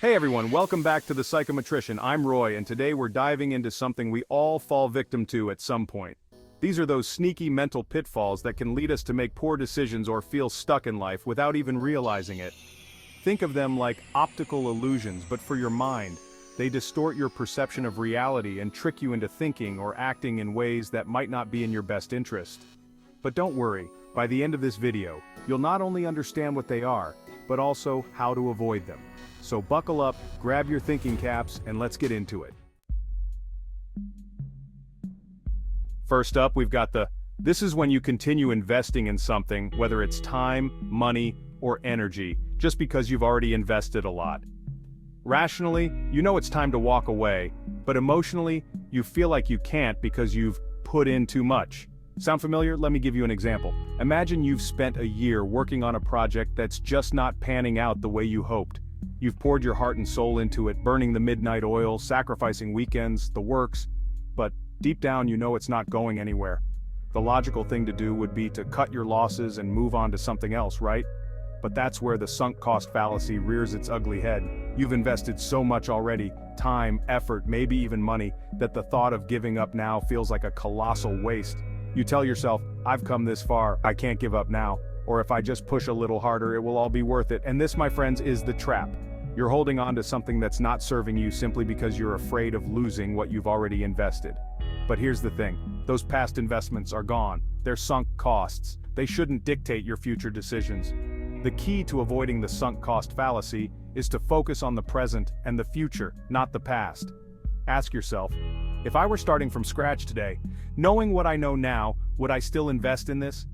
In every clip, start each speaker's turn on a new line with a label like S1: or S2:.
S1: Hey everyone, welcome back to the Psychometrician. I'm Roy, and today we're diving into something we all fall victim to at some point. These are those sneaky mental pitfalls that can lead us to make poor decisions or feel stuck in life without even realizing it. Think of them like optical illusions, but for your mind. They distort your perception of reality and trick you into thinking or acting in ways that might not be in your best interest. But don't worry, by the end of this video, you'll not only understand what they are, but also how to avoid them. So buckle up, grab your thinking caps, and let's get into it. First up, we've got this is when you continue investing in something, whether it's time, money, or energy, just because you've already invested a lot. Rationally, you know it's time to walk away, but emotionally, you feel like you can't because you've put in too much. Sound familiar? Let me give you an example. Imagine you've spent a year working on a project that's just not panning out the way you hoped. You've poured your heart and soul into it, burning the midnight oil, sacrificing weekends, the works, but deep down you know it's not going anywhere. The logical thing to do would be to cut your losses and move on to something else, right? But that's where the sunk cost fallacy rears its ugly head. You've invested so much already, time, effort, maybe even money, that the thought of giving up now feels like a colossal waste. You tell yourself, I've come this far, I can't give up now, or if I just push a little harder it will all be worth it. And this, my friends, is the trap. You're holding on to something that's not serving you simply because you're afraid of losing what you've already invested. But here's the thing, those past investments are gone. They're sunk costs. They shouldn't dictate your future decisions. The key to avoiding the sunk cost fallacy is to focus on the present and the future, not the past. Ask yourself, if I were starting from scratch today, knowing what I know now, would I still invest in this?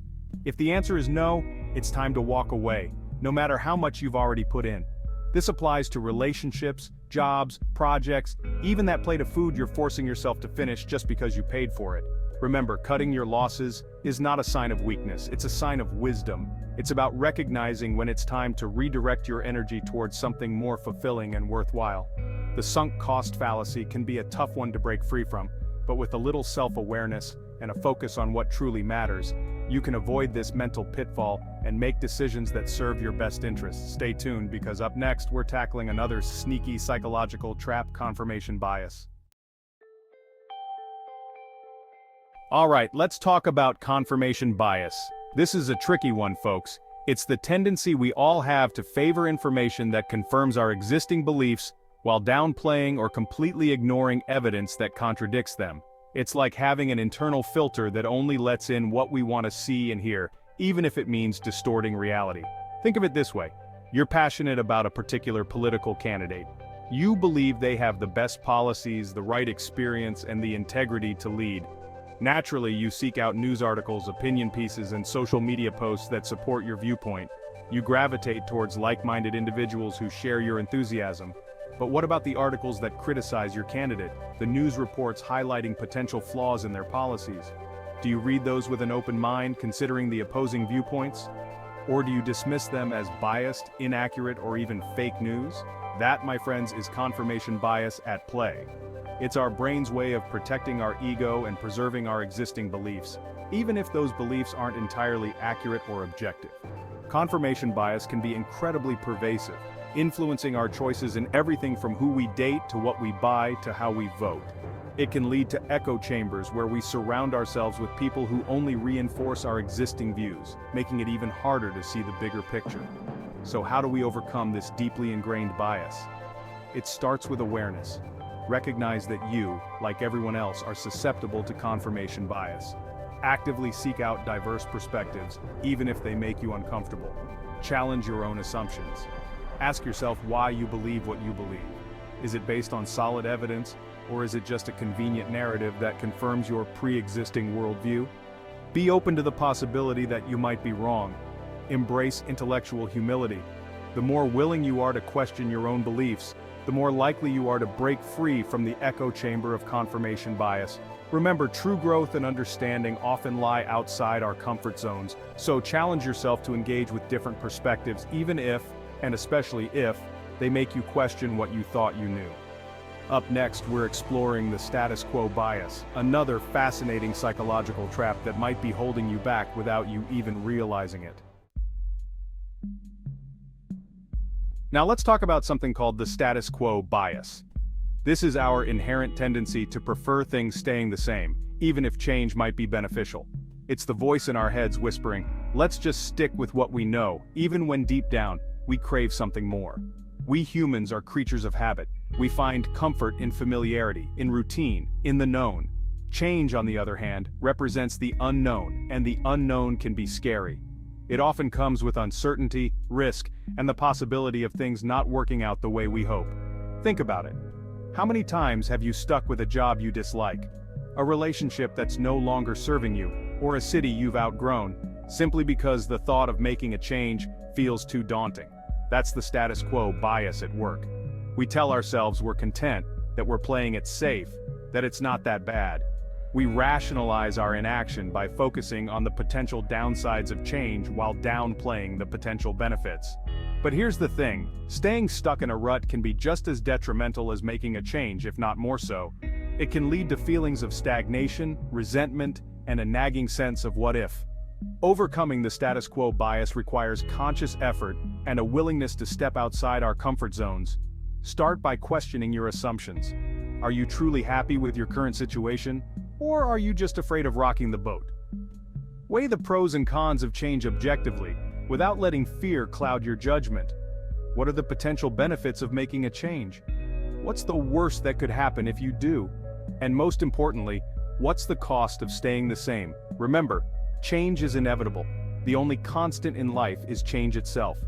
S1: If the answer is no, it's time to walk away, no matter how much you've already put in. This applies to relationships, jobs, projects, even that plate of food you're forcing yourself to finish just because you paid for it. Remember, cutting your losses is not a sign of weakness, it's a sign of wisdom. It's about recognizing when it's time to redirect your energy towards something more fulfilling and worthwhile. The sunk cost fallacy can be a tough one to break free from, but with a little self-awareness and a focus on what truly matters, you can avoid this mental pitfall and make decisions that serve your best interests. Stay tuned, because up next we're tackling another sneaky psychological trap: confirmation bias. Alright, let's talk about confirmation bias. This is a tricky one, folks. It's the tendency we all have to favor information that confirms our existing beliefs while downplaying or completely ignoring evidence that contradicts them. It's like having an internal filter that only lets in what we want to see and hear, even if it means distorting reality. Think of it this way. You're passionate about a particular political candidate. You believe they have the best policies, the right experience, and the integrity to lead. Naturally, you seek out news articles, opinion pieces, and social media posts that support your viewpoint. You gravitate towards like-minded individuals who share your enthusiasm. But what about the articles that criticize your candidate, the news reports highlighting potential flaws in their policies? Do you read those with an open mind, considering the opposing viewpoints? Or do you dismiss them as biased, inaccurate, or even fake news? That, my friends, is confirmation bias at play. It's our brain's way of protecting our ego and preserving our existing beliefs, even if those beliefs aren't entirely accurate or objective. Confirmation bias can be incredibly pervasive, influencing our choices in everything from who we date to what we buy to how we vote. It can lead to echo chambers where we surround ourselves with people who only reinforce our existing views, making it even harder to see the bigger picture. So how do we overcome this deeply ingrained bias? It starts with awareness. Recognize that you, like everyone else, are susceptible to confirmation bias. Actively seek out diverse perspectives, even if they make you uncomfortable. Challenge your own assumptions. Ask yourself why you believe what you believe. Is it based on solid evidence, or is it just a convenient narrative that confirms your pre-existing worldview? Be open to the possibility that you might be wrong. Embrace intellectual humility. The more willing you are to question your own beliefs, the more likely you are to break free from the echo chamber of confirmation bias. Remember, true growth and understanding often lie outside our comfort zones, so challenge yourself to engage with different perspectives, even if, and especially if, they make you question what you thought you knew. Up next, we're exploring the status quo bias, another fascinating psychological trap that might be holding you back without you even realizing it. Now let's talk about something called the status quo bias. This is our inherent tendency to prefer things staying the same, even if change might be beneficial. It's the voice in our heads whispering, let's just stick with what we know, even when deep down, we crave something more. We humans are creatures of habit. We find comfort in familiarity, in routine, in the known. Change, on the other hand, represents the unknown, and the unknown can be scary. It often comes with uncertainty, risk, and the possibility of things not working out the way we hope. Think about it. How many times have you stuck with a job you dislike, a relationship that's no longer serving you, or a city you've outgrown, simply because the thought of making a change feels too daunting? That's the status quo bias at work. We tell ourselves we're content, that we're playing it safe, that it's not that bad. We rationalize our inaction by focusing on the potential downsides of change while downplaying the potential benefits. But here's the thing, staying stuck in a rut can be just as detrimental as making a change, if not more so. It can lead to feelings of stagnation, resentment, and a nagging sense of what if. Overcoming the status quo bias requires conscious effort and a willingness to step outside our comfort zones. Start by questioning your assumptions. Are you truly happy with your current situation, or are you just afraid of rocking the boat? Weigh the pros and cons of change objectively, without letting fear cloud your judgment. What are the potential benefits of making a change? What's the worst that could happen if you do? And most importantly, what's the cost of staying the same? Remember, change is inevitable. The only constant in life is change itself.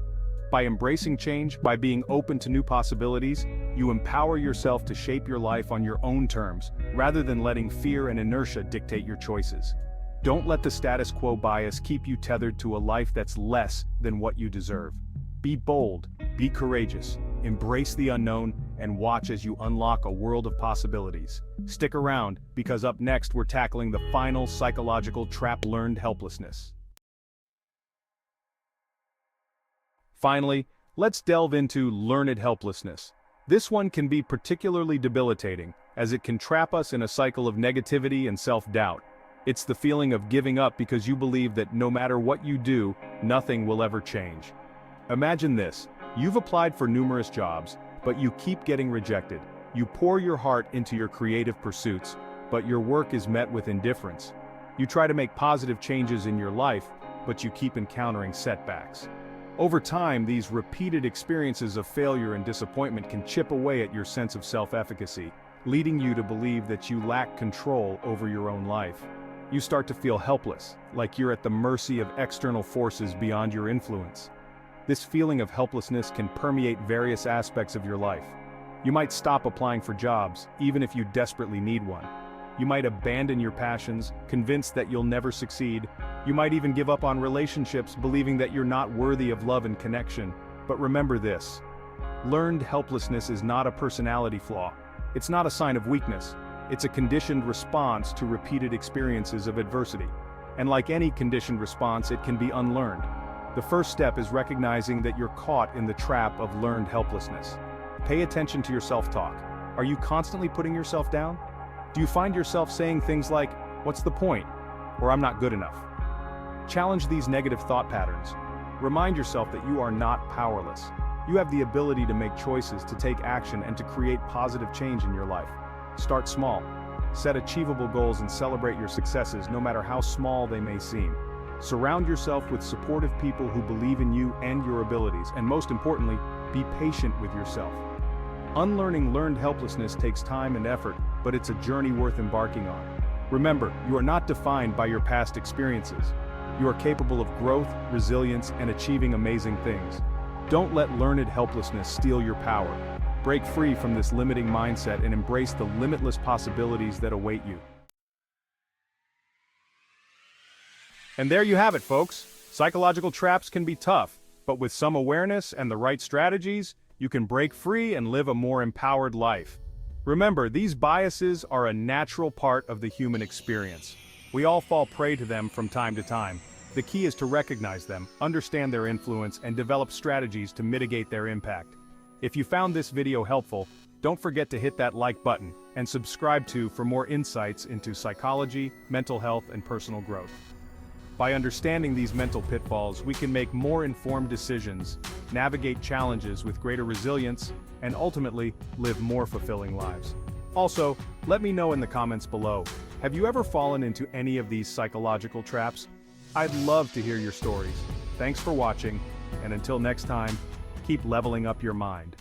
S1: By embracing change, by being open to new possibilities, you empower yourself to shape your life on your own terms, rather than letting fear and inertia dictate your choices. Don't let the status quo bias keep you tethered to a life that's less than what you deserve. Be bold, be courageous, embrace the unknown, and watch as you unlock a world of possibilities. Stick around, because up next we're tackling the final psychological trap: learned helplessness. Finally, let's delve into learned helplessness. This one can be particularly debilitating, as it can trap us in a cycle of negativity and self-doubt. It's the feeling of giving up because you believe that no matter what you do, nothing will ever change. Imagine this: you've applied for numerous jobs, but you keep getting rejected. You pour your heart into your creative pursuits, but your work is met with indifference. You try to make positive changes in your life, but you keep encountering setbacks. Over time, these repeated experiences of failure and disappointment can chip away at your sense of self-efficacy, leading you to believe that you lack control over your own life. You start to feel helpless, like you're at the mercy of external forces beyond your influence. This feeling of helplessness can permeate various aspects of your life. You might stop applying for jobs, even if you desperately need one. You might abandon your passions, convinced that you'll never succeed. You might even give up on relationships, believing that you're not worthy of love and connection. But remember this: learned helplessness is not a personality flaw. It's not a sign of weakness. It's a conditioned response to repeated experiences of adversity. And like any conditioned response, it can be unlearned. The first step is recognizing that you're caught in the trap of learned helplessness. Pay attention to your self-talk. Are you constantly putting yourself down? Do you find yourself saying things like, "What's the point?" or "I'm not good enough"? Challenge these negative thought patterns. Remind yourself that you are not powerless. You have the ability to make choices, to take action, and to create positive change in your life. Start small. Set achievable goals and celebrate your successes, no matter how small they may seem. Surround yourself with supportive people who believe in you and your abilities, and most importantly, be patient with yourself. Unlearning learned helplessness takes time and effort, but it's a journey worth embarking on. Remember, you are not defined by your past experiences. You are capable of growth, resilience, and achieving amazing things. Don't let learned helplessness steal your power. Break free from this limiting mindset and embrace the limitless possibilities that await you. And there you have it, folks. Psychological traps can be tough, but with some awareness and the right strategies, you can break free and live a more empowered life. Remember, these biases are a natural part of the human experience. We all fall prey to them from time to time. The key is to recognize them, understand their influence, and develop strategies to mitigate their impact. If you found this video helpful, don't forget to hit that like button and subscribe for more insights into psychology, mental health, and personal growth. By understanding these mental pitfalls, we can make more informed decisions navigate challenges with greater resilience, and ultimately, live more fulfilling lives. Also, let me know in the comments below, have you ever fallen into any of these psychological traps? I'd love to hear your stories. Thanks for watching, and until next time, keep leveling up your mind.